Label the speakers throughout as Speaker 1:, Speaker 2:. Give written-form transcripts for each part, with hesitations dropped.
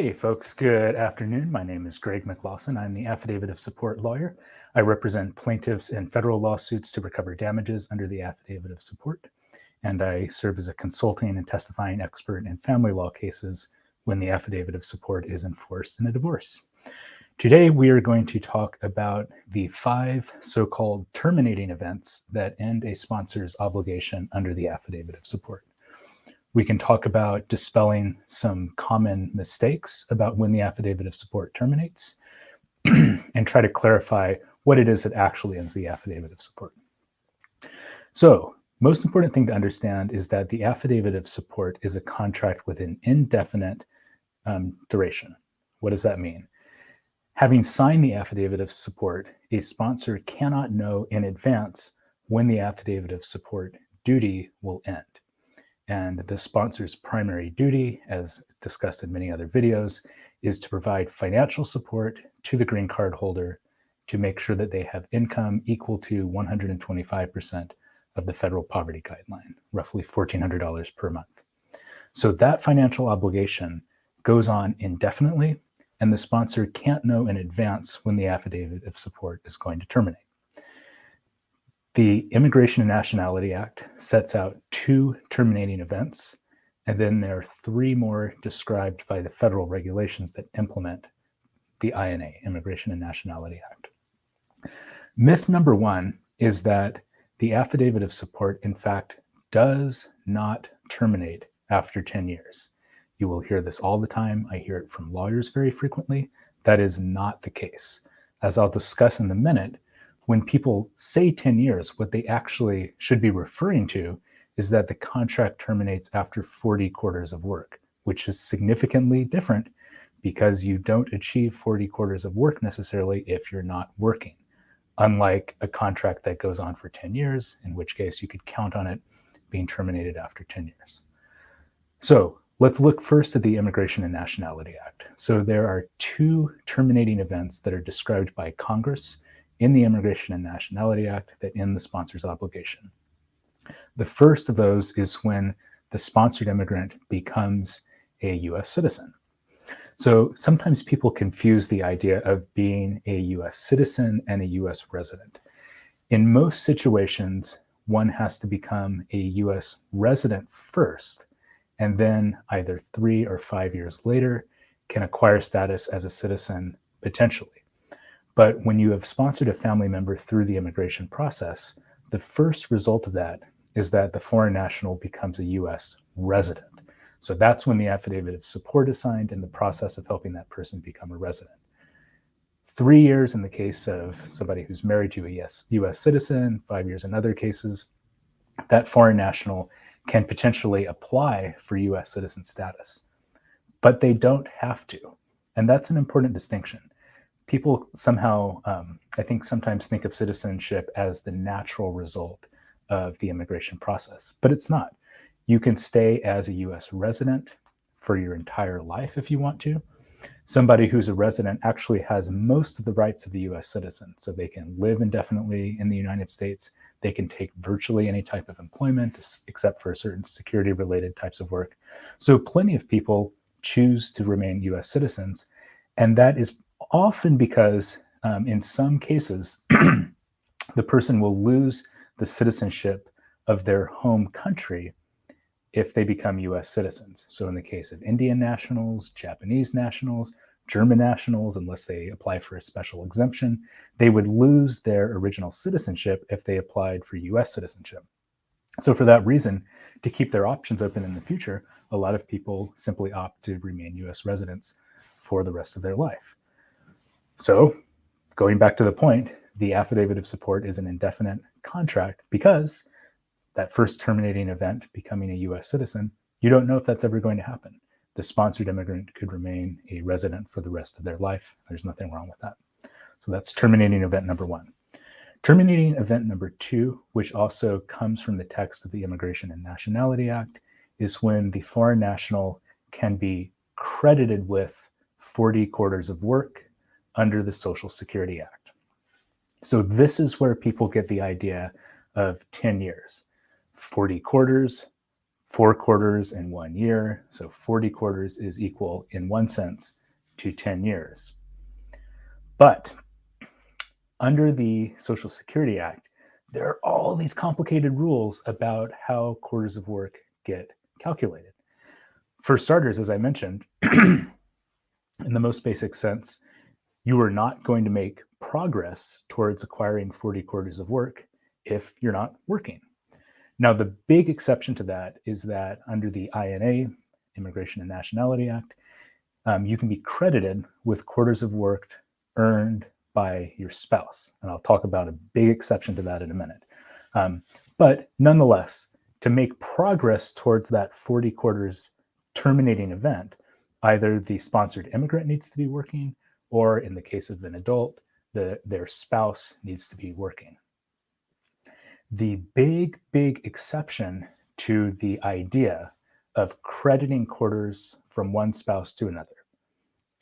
Speaker 1: Hey folks, good afternoon. My name is Greg McLawsen. I'm the Affidavit of Support lawyer. I represent plaintiffs in federal lawsuits to recover damages under the Affidavit of Support, and I serve as a consulting and testifying expert in family law cases when the Affidavit of Support is enforced in a divorce. Today, we are going to talk about the 5 so-called terminating events that end a sponsor's obligation under the Affidavit of Support. We can talk about dispelling some common mistakes about when the Affidavit of Support terminates and try to clarify what it is that actually ends the Affidavit of Support. So, most important thing to understand is that the Affidavit of Support is a contract with an indefinite duration. What does that mean? Having signed the Affidavit of Support, a sponsor cannot know in advance when the Affidavit of Support duty will end. And the sponsor's primary duty, as discussed in many other videos, is to provide financial support to the green card holder to make sure that they have income equal to 125% of the federal poverty guideline, roughly $1,400 per month. So that financial obligation goes on indefinitely, and the sponsor can't know in advance when the Affidavit of Support is going to terminate. The Immigration and Nationality Act sets out 2 terminating events, and then there are 3 more described by the federal regulations that implement the INA, Immigration and Nationality Act. Myth number 1 is that the Affidavit of Support, in fact, does not terminate after 10 years. You will hear this all the time. I hear it from lawyers very frequently. That is not the case. As I'll discuss in a minute, when people say 10 years, what they actually should be referring to is that the contract terminates after 40 quarters of work, which is significantly different because you don't achieve 40 quarters of work necessarily if you're not working, unlike a contract that goes on for 10 years, in which case you could count on it being terminated after 10 years. So let's look first at the Immigration and Nationality Act. So there are 2 terminating events that are described by Congress in the Immigration and Nationality Act that end the sponsor's obligation. The first of those is when the sponsored immigrant becomes a U.S. citizen. So sometimes people confuse the idea of being a U.S. citizen and a U.S. resident. In most situations, one has to become a U.S. resident first, and then either 3 or 5 years later can acquire status as a citizen potentially. But when you have sponsored a family member through the immigration process, the first result of that is that the foreign national becomes a U.S. resident. So that's when the Affidavit of Support is signed in the process of helping that person become a resident. 3 years in the case of somebody who's married to a U.S. citizen, 5 years in other cases, that foreign national can potentially apply for U.S. citizen status. But they don't have to. And that's an important distinction. People somehow, I think, sometimes think of citizenship as the natural result of the immigration process, but it's not. You can stay as a U.S. resident for your entire life if you want to. Somebody who's a resident actually has most of the rights of the U.S. citizen, so they can live indefinitely in the United States. They can take virtually any type of employment except for certain security-related types of work. So plenty of people choose to remain U.S. citizens, and that is often because in some cases, the person will lose the citizenship of their home country if they become U.S. citizens. So in the case of Indian nationals, Japanese nationals, German nationals, unless they apply for a special exemption, they would lose their original citizenship if they applied for U.S. citizenship. So for that reason, to keep their options open in the future, a lot of people simply opt to remain U.S. residents for the rest of their life. So going back to the point, the Affidavit of Support is an indefinite contract because that first terminating event, becoming a U.S. citizen, you don't know if that's ever going to happen. The sponsored immigrant could remain a resident for the rest of their life. There's nothing wrong with that. So that's terminating event number 1. Terminating event number 2, which also comes from the text of the Immigration and Nationality Act, is when the foreign national can be credited with 40 quarters of work under the Social Security Act. So this is where people get the idea of 10 years. 40 quarters, 4 quarters in 1 year, so 40 quarters is equal, in one sense, to 10 years. But under the Social Security Act, there are all these complicated rules about how quarters of work get calculated. For starters, as I mentioned, in the most basic sense, you are not going to make progress towards acquiring 40 quarters of work if you're not working. Now, the big exception to that is that under the INA, Immigration and Nationality Act, you can be credited with quarters of work earned by your spouse. And I'll talk about a big exception to that in a minute. But nonetheless, to make progress towards that 40 quarters terminating event, either the sponsored immigrant needs to be working, or in the case of an adult, their spouse needs to be working. The big exception to the idea of crediting quarters from one spouse to another,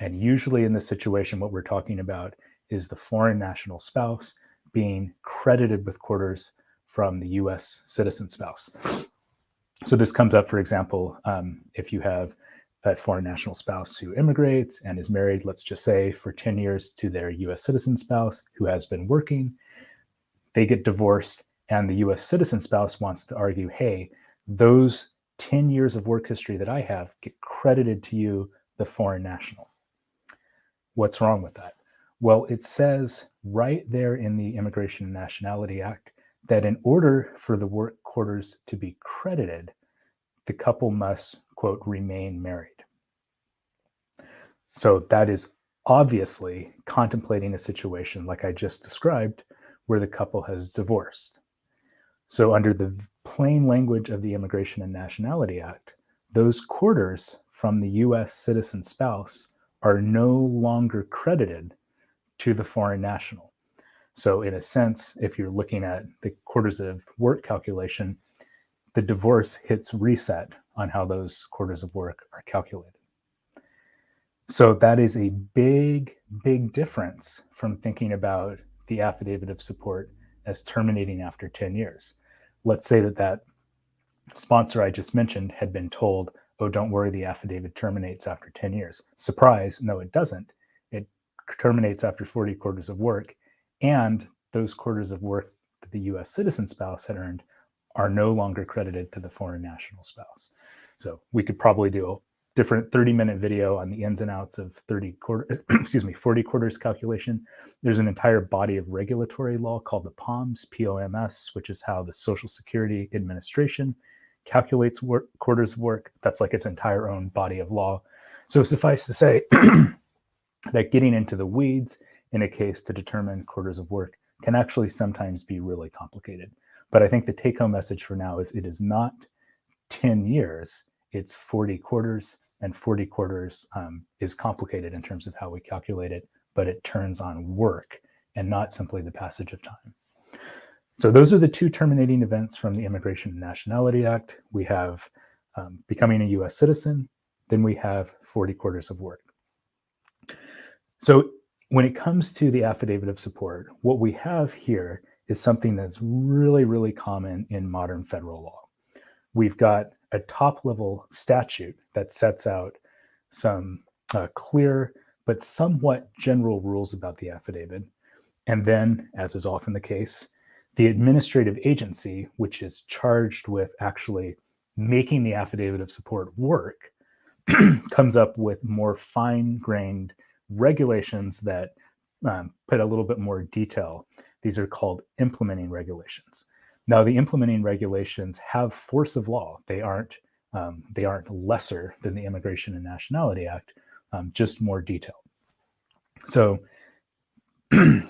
Speaker 1: and usually in this situation, what we're talking about is the foreign national spouse being credited with quarters from the US citizen spouse. So this comes up, for example, if you have a foreign national spouse who immigrates and is married, let's just say, for 10 years to their US citizen spouse who has been working, they get divorced, and the US citizen spouse wants to argue, hey, those 10 years of work history that I have get credited to you, the foreign national. What's wrong with that? Well, it says right there in the Immigration and Nationality Act that in order for the work quarters to be credited, the couple must, quote, remain married. So that is obviously contemplating a situation like I just described, where the couple has divorced. So under the plain language of the Immigration and Nationality Act, those quarters from the US citizen spouse are no longer credited to the foreign national. So in a sense, if you're looking at the quarters of work calculation, the divorce hits reset on how those quarters of work are calculated. So that is a big difference from thinking about the affidavit of support as terminating after 10 years. Let's say that sponsor I just mentioned had been told, oh, don't worry, the affidavit terminates after 10 years. Surprise, no, it doesn't. It terminates after 40 quarters of work, and those quarters of work that the US citizen spouse had earned are no longer credited to the foreign national spouse. So we could probably do a different 30-minute video on the ins and outs of 40 quarters calculation. There's an entire body of regulatory law called the POMS, P-O-M-S, which is how the Social Security Administration calculates quarters of work. That's like its entire own body of law. So suffice to say that getting into the weeds in a case to determine quarters of work can actually sometimes be really complicated. But I think the take-home message for now is it is not 10 years, it's 40 quarters, and 40 quarters is complicated in terms of how we calculate it, but it turns on work and not simply the passage of time. So those are the two terminating events from the Immigration and Nationality Act. We have becoming a US citizen, then we have 40 quarters of work. So when it comes to the affidavit of support, what we have here is something that's really common in modern federal law. We've got a top-level statute that sets out some clear but somewhat general rules about the affidavit. And then, as is often the case, the administrative agency, which is charged with actually making the affidavit of support work, comes up with more fine-grained regulations that put a little bit more detail. These are called implementing regulations. Now, the implementing regulations have force of law. They aren't lesser than the Immigration and Nationality Act, just more detailed. So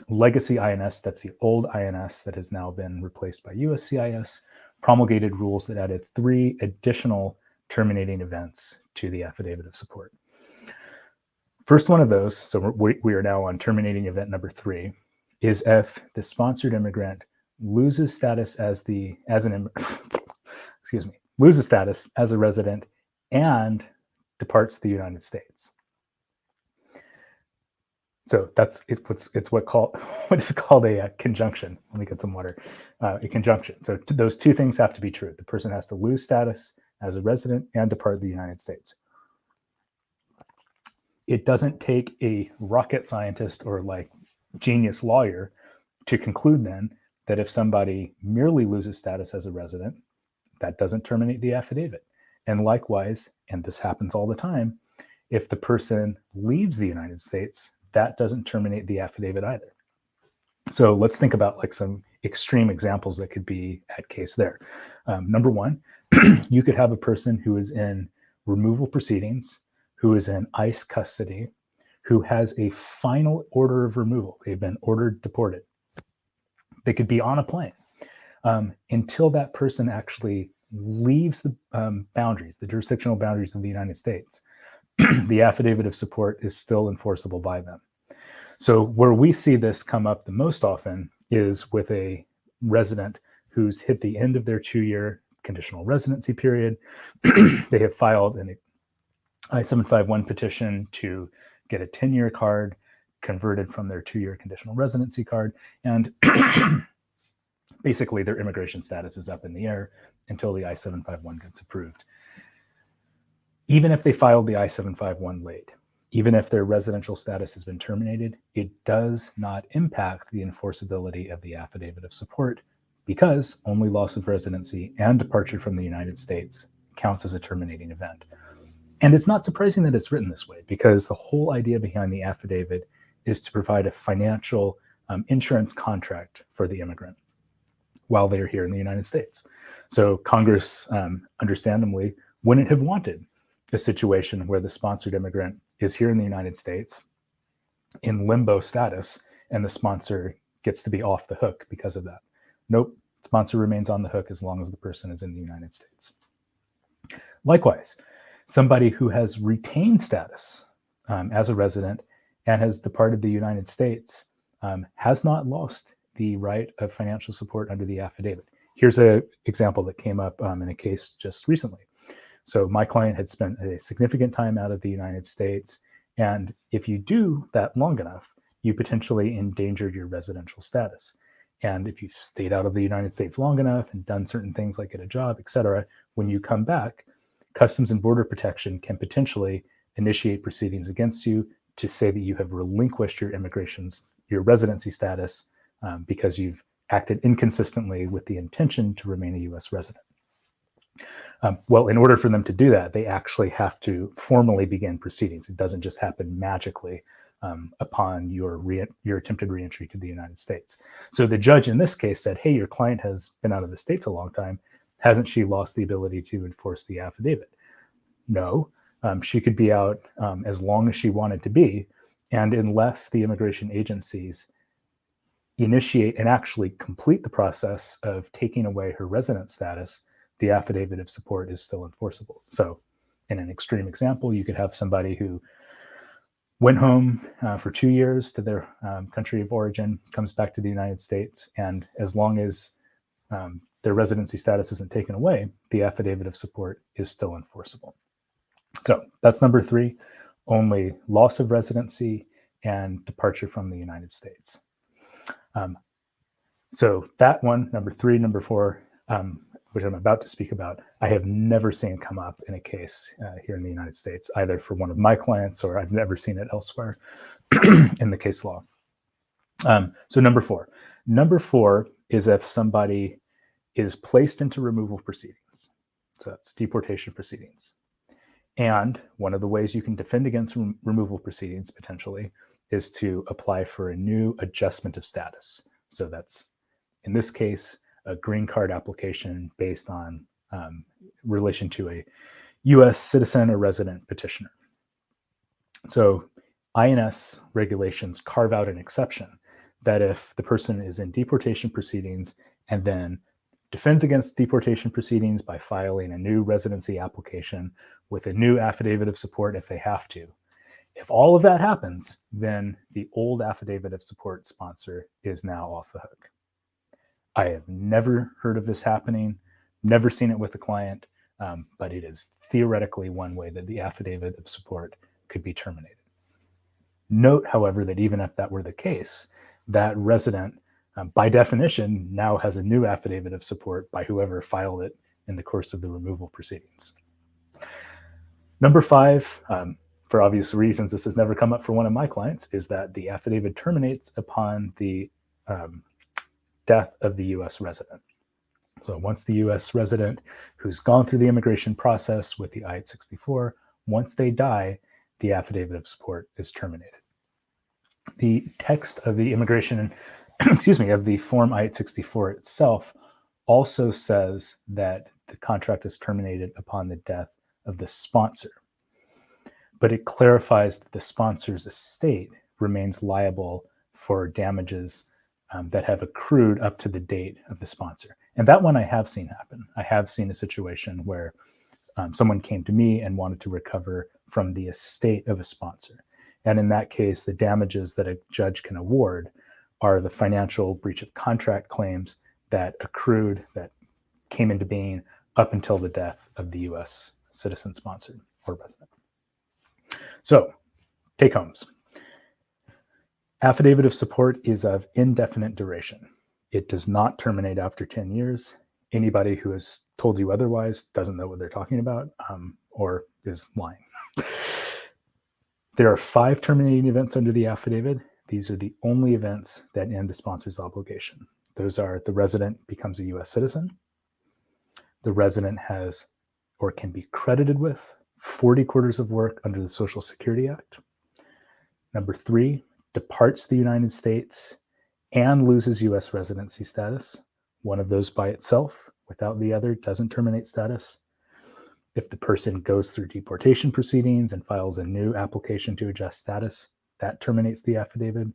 Speaker 1: Legacy INS, that's the old INS that has now been replaced by USCIS, promulgated rules that added 3 additional terminating events to the affidavit of support. First one of those, so we are now on terminating event number 3, is if the sponsored immigrant loses status as loses status as a resident and departs the United States. So it's what is called a conjunction. Let me get some water. A conjunction. So those two things have to be true. The person has to lose status as a resident and depart the United States. It doesn't take a rocket scientist or like genius lawyer to conclude then that if somebody merely loses status as a resident, that doesn't terminate the affidavit. And likewise, and this happens all the time, if the person leaves the United States, that doesn't terminate the affidavit either. So let's think about like some extreme examples that could be at case there. Number one, you could have a person who is in removal proceedings, who is in ICE custody, who has a final order of removal. They've been ordered deported. They could be on a plane until that person actually leaves the boundaries, the jurisdictional boundaries of the United States. The affidavit of support is still enforceable by them. So where we see this come up the most often is with a resident who's hit the end of their 2-year conditional residency period. They have filed an I-751 petition to get a 10-year card converted from their 2-year conditional residency card. And basically their immigration status is up in the air until the I-751 gets approved. Even if they filed the I-751 late, even if their residential status has been terminated, it does not impact the enforceability of the affidavit of support because only loss of residency and departure from the United States counts as a terminating event. And it's not surprising that it's written this way because the whole idea behind the affidavit is to provide a financial insurance contract for the immigrant while they're here in the United States. So Congress, understandably, wouldn't have wanted a situation where the sponsored immigrant is here in the United States in limbo status and the sponsor gets to be off the hook because of that. Nope, sponsor remains on the hook as long as the person is in the United States. Likewise, somebody who has retained status as a resident and has departed the United States has not lost the right of financial support under the affidavit. Here's an example that came up in a case just recently. So my client had spent a significant time out of the United States. And if you do that long enough, you potentially endangered your residential status. And if you've stayed out of the United States long enough and done certain things like get a job, et cetera, when you come back, Customs and Border Protection can potentially initiate proceedings against you to say that you have relinquished your residency status because you've acted inconsistently with the intention to remain a U.S. resident. Well, in order for them to do that, they actually have to formally begin proceedings. It doesn't just happen magically upon your attempted reentry to the United States. So the judge in this case said, hey, your client has been out of the States a long time. Hasn't she lost the ability to enforce the affidavit? No, she could be out as long as she wanted to be. And unless the immigration agencies initiate and actually complete the process of taking away her resident status, the affidavit of support is still enforceable. So in an extreme example, you could have somebody who went home for 2 years to their country of origin, comes back to the United States, and as long as their residency status isn't taken away, the affidavit of support is still enforceable. So that's number 3, only loss of residency and departure from the United States. So that one, number 3, number 4, which I'm about to speak about, I have never seen come up in a case here in the United States, either for one of my clients or I've never seen it elsewhere in the case law. So number 4. Number 4 is if somebody is placed into removal proceedings. So that's deportation proceedings. And one of the ways you can defend against removal proceedings potentially is to apply for a new adjustment of status. So that's, in this case, a green card application based on relation to a U.S. citizen or resident petitioner. So INS regulations carve out an exception that if the person is in deportation proceedings and then defends against deportation proceedings by filing a new residency application with a new affidavit of support if they have to, if all of that happens, then the old affidavit of support sponsor is now off the hook. I have never heard of this happening, never seen it with a client, but it is theoretically one way that the affidavit of support could be terminated. Note, however, that even if that were the case, that resident, by definition, now has a new affidavit of support by whoever filed it in the course of the removal proceedings. Number 5, for obvious reasons, this has never come up for one of my clients, is that the affidavit terminates upon the death of the U.S. resident. So once the U.S. resident who's gone through the immigration process with the I-864, once they die, the affidavit of support is terminated. The text of the immigration, of the form I-864 itself also says that the contract is terminated upon the death of the sponsor. But it clarifies that the sponsor's estate remains liable for damages that have accrued up to the date of the sponsor. And that one I have seen happen. I have seen a situation where someone came to me and wanted to recover from the estate of a sponsor. And in that case, the damages that a judge can award are the financial breach of contract claims that accrued, that came into being up until the death of the U.S. citizen sponsor or resident. So, take homes. Affidavit of support is of indefinite duration. It does not terminate after 10 years. Anybody who has told you otherwise doesn't know what they're talking about or is lying. There are 5 terminating events under the affidavit. These are the only events that end the sponsor's obligation. Those are: the resident becomes a U.S. citizen, the resident has or can be credited with 40 quarters of work under the Social Security Act. Number 3, departs the United States and loses U.S. residency status. One of those by itself, without the other, doesn't terminate status. If the person goes through deportation proceedings and files a new application to adjust status, that terminates the affidavit.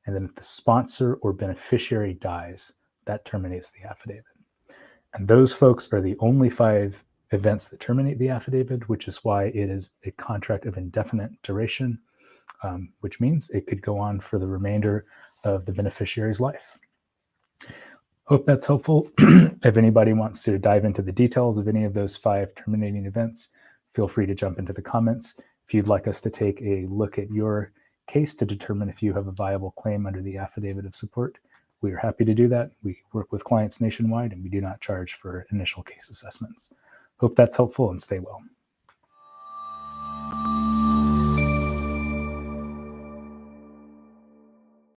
Speaker 1: And then if the sponsor or beneficiary dies, that terminates the affidavit. And those folks are the only 5 events that terminate the affidavit, which is why it is a contract of indefinite duration, which means it could go on for the remainder of the beneficiary's life. Hope that's helpful. If anybody wants to dive into the details of any of those 5 terminating events, feel free to jump into the comments. If you'd like us to take a look at your case to determine if you have a viable claim under the affidavit of support, we are happy to do that. We work with clients nationwide and we do not charge for initial case assessments. Hope that's helpful and stay well.